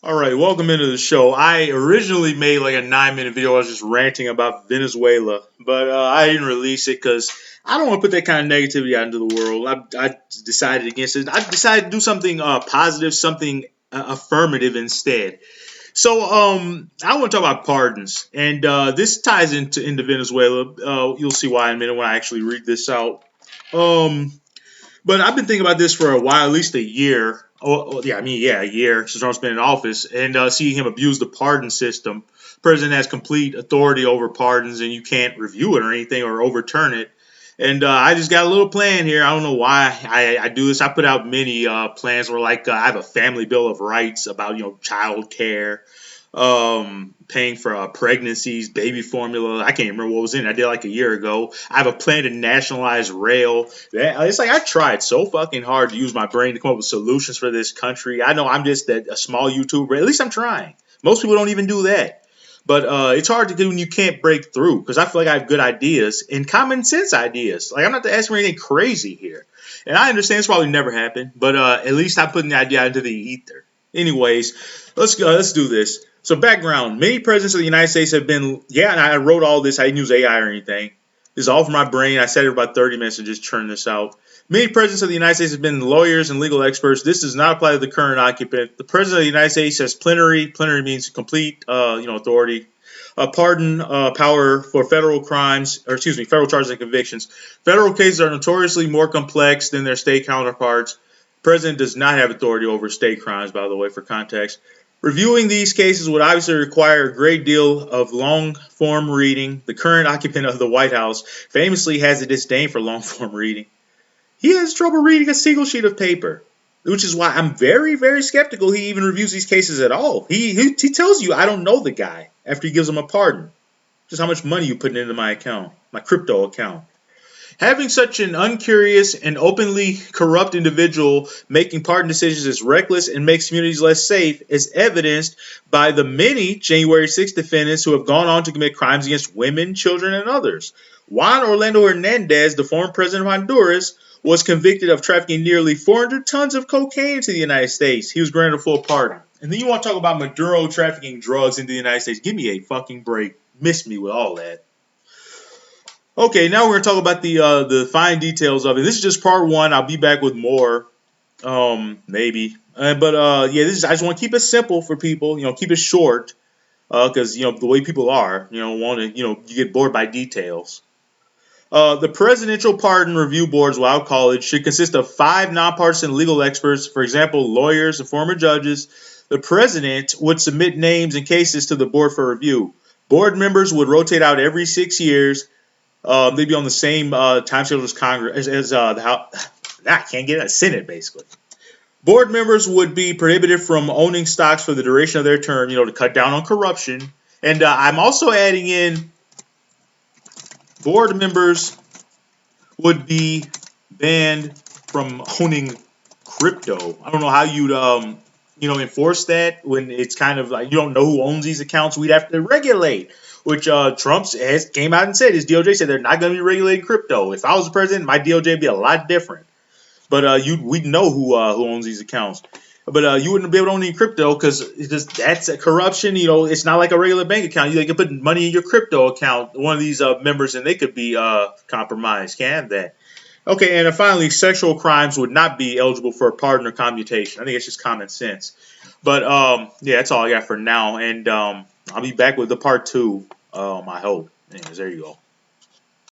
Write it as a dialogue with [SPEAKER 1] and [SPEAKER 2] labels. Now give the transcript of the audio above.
[SPEAKER 1] All right, welcome into the show. I originally made like a 9 minute video. I was just ranting about Venezuela, but I didn't release it because I don't want to put that kind of negativity out into the world. I decided against it. I decided to do something positive, something affirmative instead. So I want to talk about pardons, and this ties into Venezuela. You'll see why in a minute when I actually read this out. Um, but I've been thinking about this for a while, at least a year. Yeah, a year since Trump's been in office, and seeing him abuse the pardon system. The president has complete authority over pardons, and you can't review it or anything or overturn it. And I just got a little plan here. I don't know why I do this. I put out many plans where, like, I have a family bill of rights about child care, paying for pregnancies, baby formula. I can't remember what was in it. I did like a year ago. I have a plan to nationalize rail. It's like I tried so fucking hard to use my brain to come up with solutions for this country. I know I'm just a small YouTuber. At least I'm trying. Most people don't even do that. But it's hard to do when you can't break through because I feel like I have good ideas and common sense ideas. Like I'm not asking for anything crazy here. And I understand it's probably never happened, but at least I'm putting the idea into the ether. Anyways, let's go. Let's do this. So background, many presidents of the United States have been, and I wrote all this. I didn't use AI or anything. This is all from my brain. I sat here about 30 minutes to just churn this out. Many presidents of the United States have been lawyers and legal experts. This does not apply to the current occupant. The president of the United States has plenary means complete, authority, pardon power for federal crimes, or excuse me, federal charges and convictions. Federal cases are notoriously more complex than their state counterparts. The president does not have authority over state crimes, by the way, for context. Reviewing these cases would obviously require a great deal of long-form reading. The current occupant of the White House famously has a disdain for long-form reading. He has trouble reading a single sheet of paper, which is why I'm very, very skeptical he even reviews these cases at all. He tells you I don't know the guy after he gives him a pardon. Just how much money you putting into my account, my crypto account. Having such an uncurious and openly corrupt individual making pardon decisions is reckless and makes communities less safe is evidenced by the many January 6th defendants who have gone on to commit crimes against women, children, and others. Juan Orlando Hernandez, the former president of Honduras, was convicted of trafficking nearly 400 tons of cocaine into the United States. He was granted a full pardon. And then you want to talk about Maduro trafficking drugs into the United States. Give me a fucking break. Miss me with all that. Okay, now we're gonna talk about the fine details of it. This is just part one. I'll be back with more, maybe. Yeah, I just want to keep it simple for people. Keep it short, because the way people are, want to, you get bored by details. The Presidential Pardon Review Board's Wild College should consist of 5 nonpartisan legal experts, for example, lawyers and former judges. The president would submit names and cases to the board for review. Board members would rotate out every 6 years. They'd be on the same time schedule as Congress, as the House. I can't get it. Senate, basically. Board members would be prohibited from owning stocks for the duration of their term, to cut down on corruption. And I'm also adding in board members would be banned from owning crypto. I don't know how you'd enforce that when it's kind of like you don't know who owns these accounts. We'd have to regulate, which Trump has came out and said. His DOJ said they're not going to be regulating crypto. If I was the president, my DOJ would be a lot different. But we'd know who owns these accounts. But you wouldn't be able to own any crypto because that's a corruption. It's not like a regular bank account. You can put money in your crypto account, one of these members, and they could be compromised. Can't have that. Okay, and finally, sexual crimes would not be eligible for a pardon or commutation. I think it's just common sense. But yeah, that's all I got for now. And I'll be back with the part 2. I hope. Anyways, there you go.